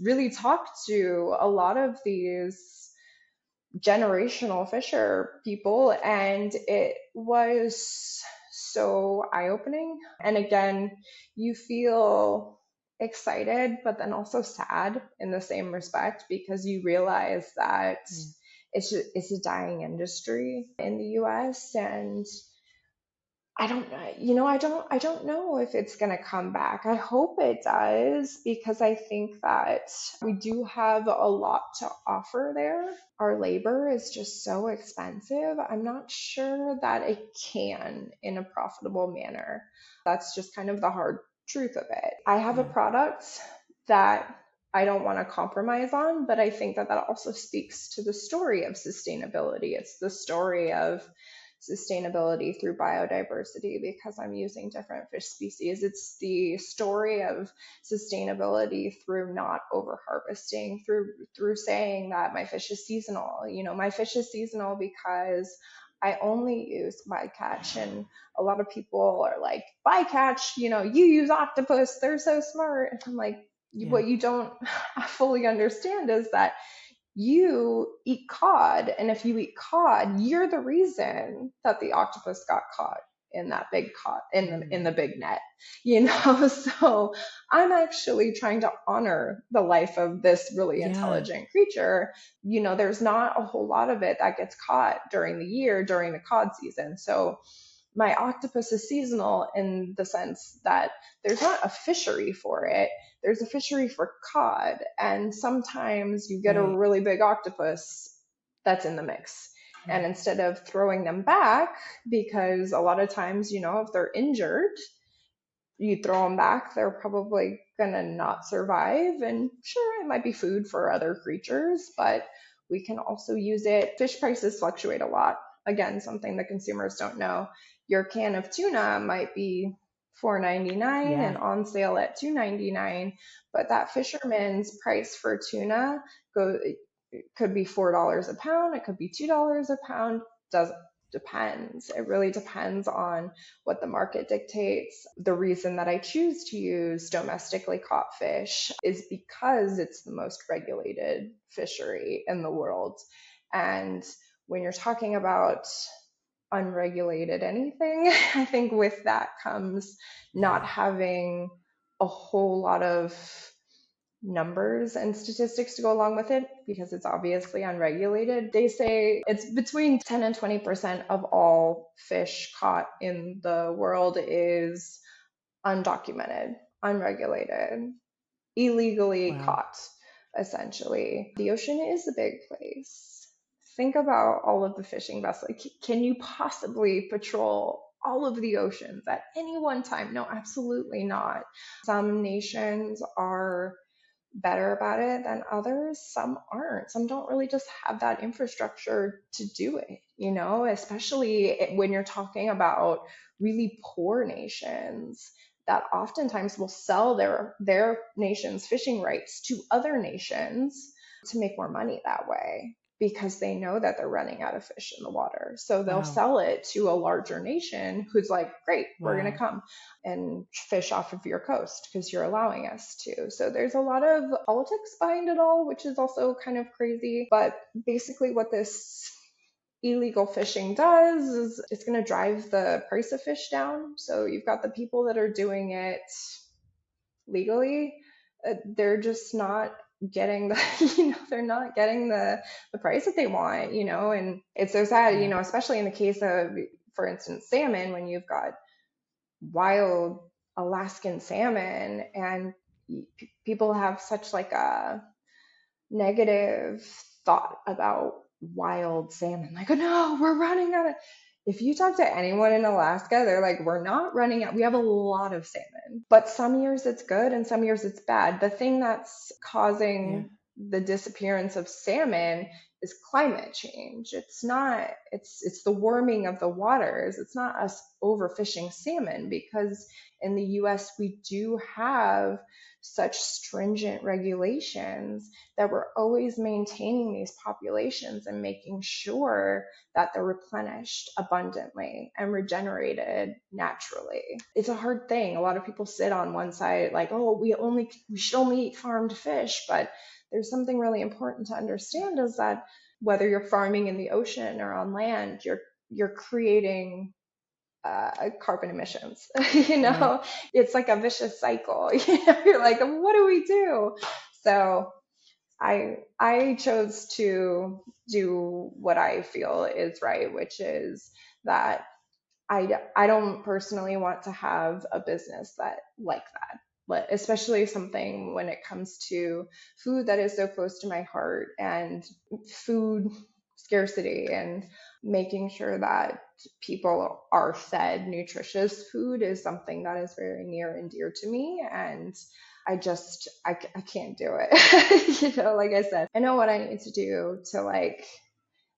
really talked to a lot of these generational fisher people, and it was so eye-opening. And again, you feel excited but then also sad in the same respect, because you realize that Yeah. it's a dying industry in the US. And I don't know, I don't know if it's going to come back. I hope it does, because I think that we do have a lot to offer there. Our labor is just so expensive. I'm not sure that it can in a profitable manner. That's just kind of the hard truth of it. I have a Yeah. product that I don't want to compromise on, but I think that that also speaks to the story of sustainability. It's the story of sustainability through biodiversity, because I'm using different fish species. It's the story of sustainability through not over harvesting, through saying that my fish is seasonal. My fish is seasonal because I only use bycatch. And a lot of people are like, bycatch, you use octopus, they're so smart. And I'm like, Yeah. what you don't fully understand is that you eat cod, and if you eat cod, you're the reason that the octopus got caught in that big cod in the big net. So I'm actually trying to honor the life of this really Yeah. intelligent creature. There's not a whole lot of it that gets caught during the year during the cod season. So my octopus is seasonal in the sense that there's not a fishery for it. There's a fishery for cod. And sometimes you get a Right. really big octopus that's in the mix. And instead of throwing them back, because a lot of times, if they're injured, you throw them back, they're probably going to not survive. And sure, it might be food for other creatures, but we can also use it. Fish prices fluctuate a lot. Again, something that consumers don't know. Your can of tuna might be $4.99 Yeah. and on sale at $2.99, but that fisherman's price for tuna it could be $4 a pound, it could be $2 a pound. Does Depends. It really depends on what the market dictates. The reason that I choose to use domestically caught fish is because it's the most regulated fishery in the world. And when you're talking about unregulated anything, I think with that comes not having a whole lot of numbers and statistics to go along with it, because it's obviously unregulated. They say it's between 10 and 20% of all fish caught in the world is undocumented, unregulated, illegally Wow. caught, essentially. The ocean is a big place. Think about all of the fishing vessels. Can you possibly patrol all of the oceans at any one time? No, absolutely not. Some nations are better about it than others. Some aren't. Some don't really just have that infrastructure to do it, especially when you're talking about really poor nations that oftentimes will sell their nation's fishing rights to other nations to make more money that way, because they know that they're running out of fish in the water. So they'll Wow. sell it to a larger nation who's like, great, we're going to Wow. come and fish off of your coast because you're allowing us to. So there's a lot of politics behind it all, which is also kind of crazy. But basically, what this illegal fishing does is it's going to drive the price of fish down. So you've got the people that are doing it legally, they're just not getting they're not getting the price that they want, and it's so sad, Yeah. especially in the case of, for instance, salmon. When you've got wild Alaskan salmon, and people have such like a negative thought about wild salmon, like, oh no, we're running out of. If you talk to anyone in Alaska, they're like, we're not running out. We have a lot of salmon, but some years it's good and some years it's bad. The thing that's Yeah. causing the disappearance of salmon is climate change. It's not, it's the warming of the waters. It's not us overfishing salmon, because in the US we do have such stringent regulations that we're always maintaining these populations and making sure that they're replenished abundantly and regenerated naturally. It's a hard thing. A lot of people sit on one side like, oh, we should only eat farmed fish, but there's something really important to understand, is that whether you're farming in the ocean or on land, you're creating carbon emissions. Right. It's like a vicious cycle. You're like, what do we do? So I chose to do what I feel is right, which is that I don't personally want to have a business that like that, but especially something when it comes to food that is so close to my heart, and food scarcity, and making sure that people are fed nutritious food is something that is very near and dear to me. And I can't do it. Like I said, I know what I need to do to like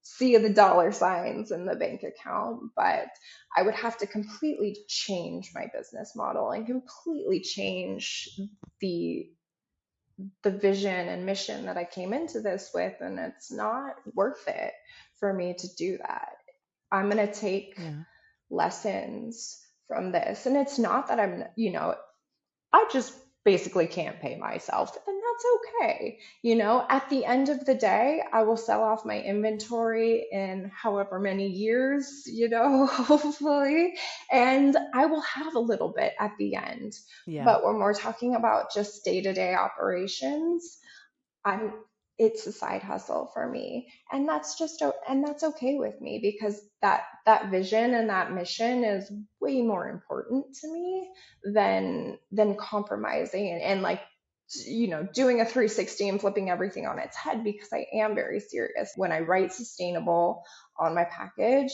see the dollar signs in the bank account, but I would have to completely change my business model and completely change the the vision and mission that I came into this with, and it's not worth it for me to do that. I'm going to take Yeah. lessons from this, and it's not that I just basically can't pay myself, and that's okay. At the end of the day, I will sell off my inventory in however many years, hopefully, and I will have a little bit at the end. Yeah. But when we're talking about just day-to-day operations, I'm it's a side hustle for me, and that's okay with me, because that vision and that mission is way more important to me than compromising and like doing a 360 and flipping everything on its head, because I am very serious when I write sustainable on my package.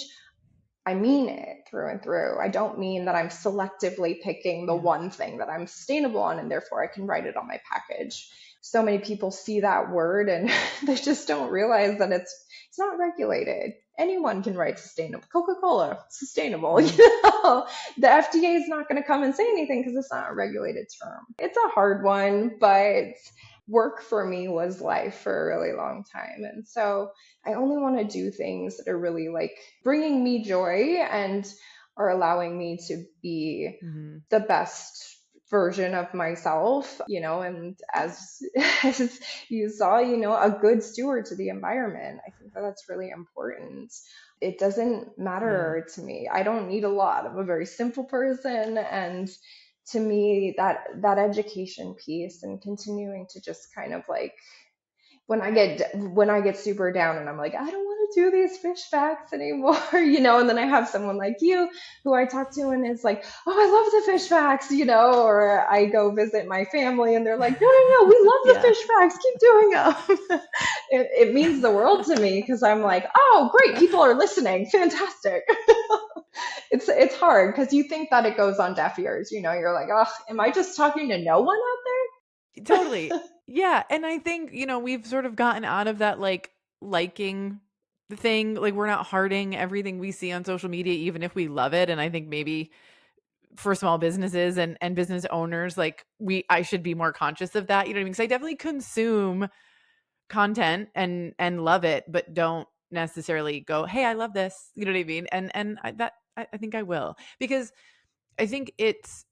I mean it through and through. I don't mean that I'm selectively picking the Yeah. one thing that I'm sustainable on and therefore I can write it on my package. So many people see that word and they just don't realize that it's not regulated. Anyone can write sustainable. Coca-Cola, sustainable. Right. The FDA is not going to come and say anything because it's not a regulated term. It's a hard one, but work for me was life for a really long time. And so I only want to do things that are really like bringing me joy and are allowing me to be Hmm. the best version of myself, and as you saw, a good steward to the environment. I think that that's really important. It doesn't Yeah. matter to me. I don't need a lot. I'm a very simple person, and to me that education piece and continuing to just kind of like when I get super down and I'm like, I don't want to do these fish facts anymore, and then I have someone like you who I talk to and is like, oh, I love the fish facts, or I go visit my family and they're like, no, no, no, we love the Yeah. fish facts, keep doing them. It means the world to me, because I'm like, oh, great, people are listening, fantastic. It's hard because you think that it goes on deaf ears, you're like, oh, am I just talking to no one out Totally. there? Yeah. And I think, we've sort of gotten out of that like liking the thing. Like we're not hearting everything we see on social media, even if we love it. And I think maybe for small businesses and business owners, like I should be more conscious of that. You know what I mean? Because I definitely consume content and love it, but don't necessarily go, hey, I love this. You know what I mean? I think I will, because I think it's,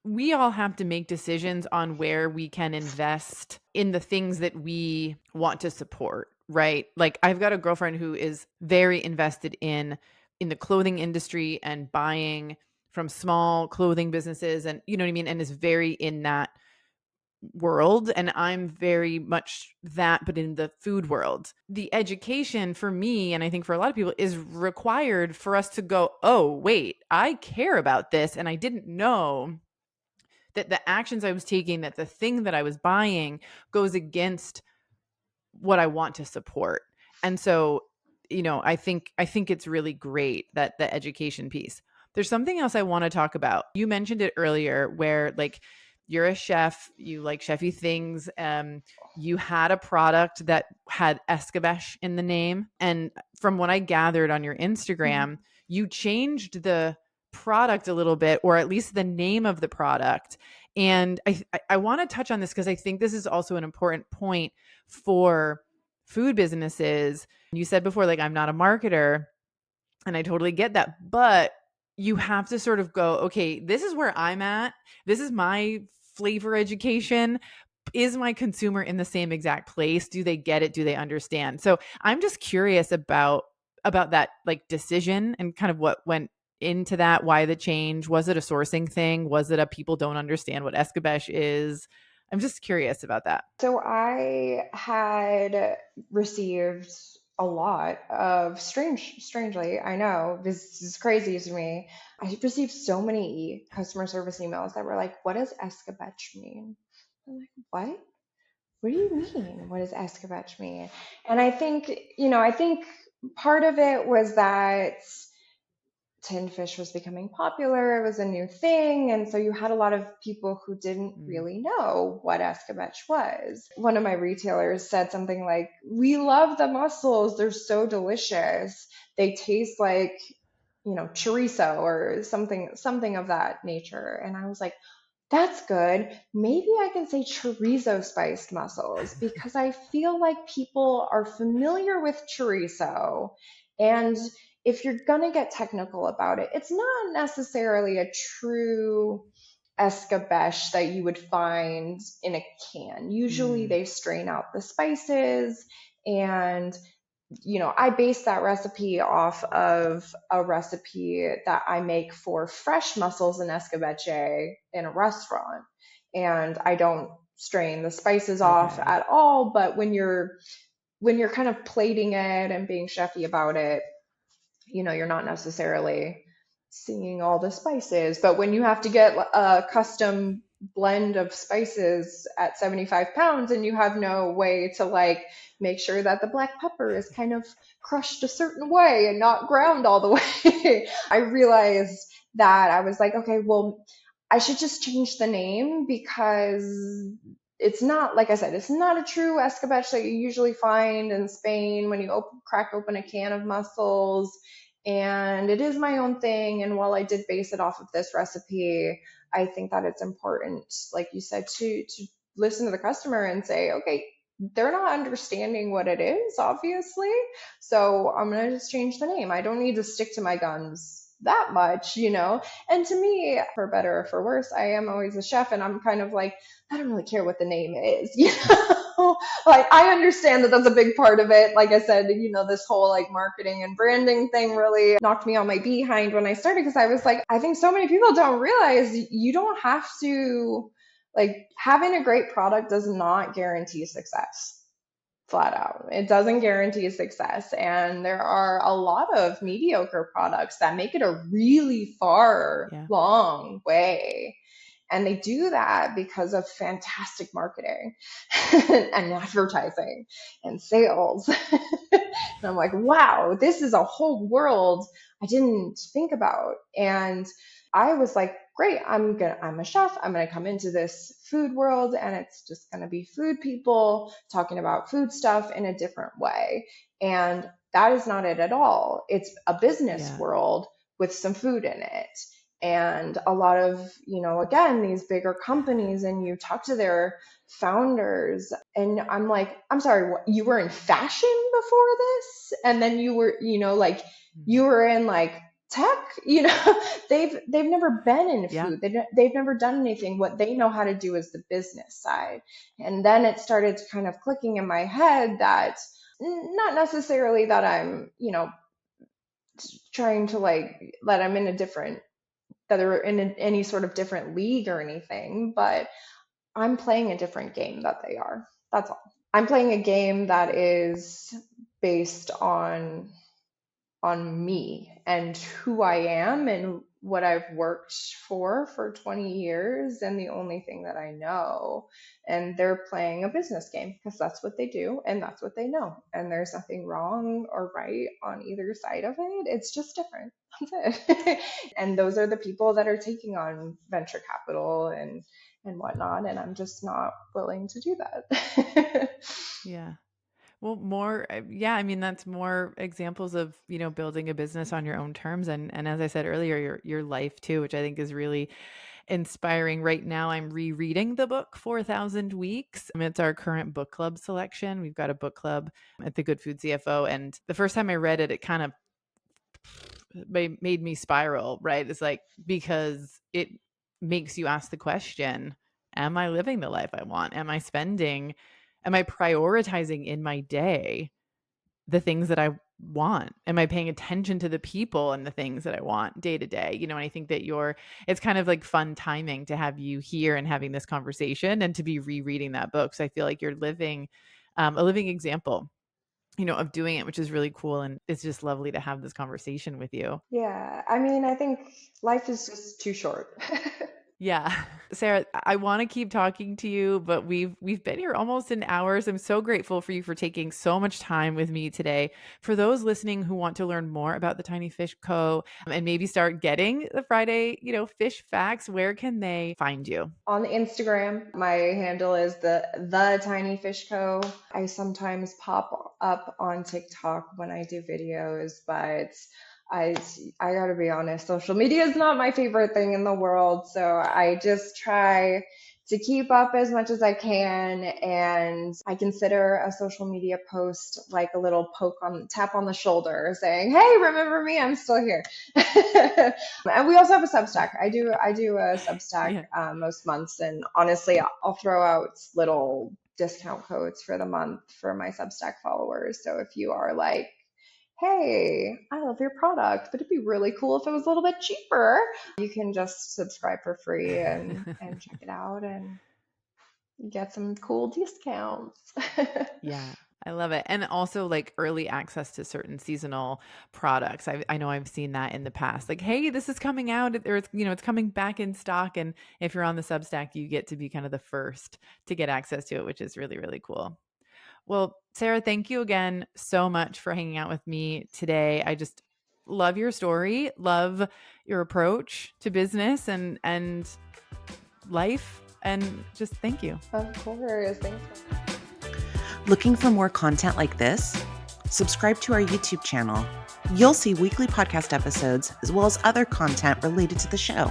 we all have to make decisions on where we can invest in the things that we want to support, right? Like I've got a girlfriend who is very invested in the clothing industry and buying from small clothing businesses, and you know what I mean, and is very in that world, and I'm very much that, but in the food world. The education for me, and I think for a lot of people, is required for us to go, oh wait, I care about this, and I didn't know that the actions I was taking, that the thing that I was buying goes against what I want to support. And so, I think it's really great that the education piece. There's something else I want to talk about. You mentioned it earlier where like you're a chef, you like chefy things. You had a product that had escabeche in the name. And from what I gathered on your Instagram, you changed the product a little bit, or at least the name of the product. And I want to touch on this because I think this is also an important point for food businesses. You said before, like, I'm not a marketer, and I totally get that. But you have to sort of go, okay, this is where I'm at. This is my flavor education. Is my consumer in the same exact place? Do they get it? Do they understand? So I'm just curious about that, like, decision and kind of what went into that. Why the change? Was it a sourcing thing? Was it a people don't understand what escabeche is? I'm just curious about that. So I had received a lot of strangely, I know this is crazy to me. I received so many customer service emails that were like, "What does escabeche mean?" I'm like, "What? What do you mean? What does escabeche mean?" And I think part of it was that tinned fish was becoming popular. It was a new thing. And so you had a lot of people who didn't Mm. really know what escabeche was. One of my retailers said something like, "We love the mussels. They're so delicious. They taste like, chorizo or something of that nature." And I was like, "That's good. Maybe I can say chorizo spiced mussels because I feel like people are familiar with chorizo. And if you're going to get technical about it, it's not necessarily a true escabeche that you would find in a can. Usually Mm. they strain out the spices, and I base that recipe off of a recipe that I make for fresh mussels and escabeche in a restaurant. And I don't strain the spices off Okay. at all, but when you're kind of plating it and being chefy about it, you're not necessarily seeing all the spices. But when you have to get a custom blend of spices at 75 pounds and you have no way to like make sure that the black pepper is kind of crushed a certain way and not ground all the way, I realized that I was like, okay, well, I should just change the name because it's not, like I said, it's not a true escabeche that you usually find in Spain when you crack open a can of mussels. And it is my own thing. And while I did base it off of this recipe, I think that it's important, like you said, to listen to the customer and say, okay, they're not understanding what it is, obviously. So I'm gonna just change the name. I don't need to stick to my guns that much. And to me, for better or for worse, I am always a chef, and I'm kind of like, I don't really care what the name is. Like, I understand that that's a big part of it. Like I said, this whole like marketing and branding thing really knocked me on my behind when I started, because I was like, I think so many people don't realize you don't have to, like, having a great product does not guarantee success. Flat out, it doesn't guarantee success. And there are a lot of mediocre products that make it a really far Yeah. long way, and they do that because of fantastic marketing and advertising and sales. And I'm like, wow, this is a whole world I didn't think about. And I was like, great, I'm a chef. I'm gonna come into this food world, and it's just gonna be food people talking about food stuff in a different way. And that is not it at all. It's a business Yeah. world with some food in it. And a lot of, again, these bigger companies, and you talk to their founders, and I'm like, I'm sorry, what, you were in fashion before this? And then you were, like, Mhm. you were in like tech, they've never been in Yeah. food. They've never done anything. What they know how to do is the business side. And then it started kind of clicking in my head that not necessarily that I'm, trying to like that I'm in a different that are in any sort of different league or anything, but I'm playing a different game that they are. That's all. I'm playing a game that is based on me and who I am and what I've worked for 20 years and the only thing that I know. And they're playing a business game because that's what they do and that's what they know. And there's nothing wrong or right on either side of it. It's just different. That's it. And those are the people that are taking on venture capital and whatnot. And I'm just not willing to do that. Yeah. Well, more, yeah, I mean, that's more examples of, building a business on your own terms. And as I said earlier, your life too, which I think is really inspiring. Right now, I'm rereading the book 4,000 Weeks. It's our current book club selection. We've got a book club at the Good Food CFO. And the first time I read it, it kind of made me spiral, right? It's like, because it makes you ask the question, am I living the life I want? Am I prioritizing in my day the things that I want? Am I paying attention to the people and the things that I want day to day? And I think that it's kind of like fun timing to have you here and having this conversation and to be rereading that book. So I feel like you're living a living example, of doing it, which is really cool. And it's just lovely to have this conversation with you. Yeah, I mean, I think life is just too short. Yeah. Sara, I want to keep talking to you, but we've been here almost an hour. So I'm so grateful for you for taking so much time with me today. For those listening who want to learn more about the Tiny Fish Co. and maybe start getting the Friday, fish facts, where can they find you? On Instagram, my handle is the Tiny Fish Co. I sometimes pop up on TikTok when I do videos, but I I gotta be honest, social media is not my favorite thing in the world. So I just try to keep up as much as I can, and I consider a social media post like a little tap on the shoulder saying, "Hey, remember me? I'm still here." And we also have a Substack. I do a Substack Yeah. most months, and honestly, I'll throw out little discount codes for the month for my Substack followers. So if you are like, hey, I love your product, but it'd be really cool if it was a little bit cheaper, you can just subscribe for free and check it out and get some cool discounts. Yeah, I love it. And also like early access to certain seasonal products. I know I've seen that in the past. Like, hey, this is coming out, or it's coming back in stock. And if you're on the Substack, you get to be kind of the first to get access to it, which is really, really cool. Well, Sara, thank you again so much for hanging out with me today. I just love your story, love your approach to business and life, and just thank you. Of course. Thanks. Looking for more content like this? Subscribe to our YouTube channel. You'll see weekly podcast episodes as well as other content related to the show.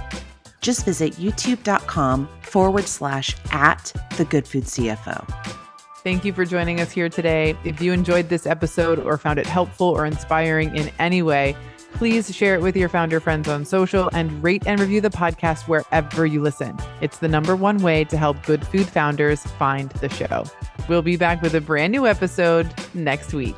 Just visit youtube.com/@thegoodfoodcfo. Thank you for joining us here today. If you enjoyed this episode or found it helpful or inspiring in any way, please share it with your founder friends on social and rate and review the podcast wherever you listen. It's the #1 way to help good food founders find the show. We'll be back with a brand new episode next week.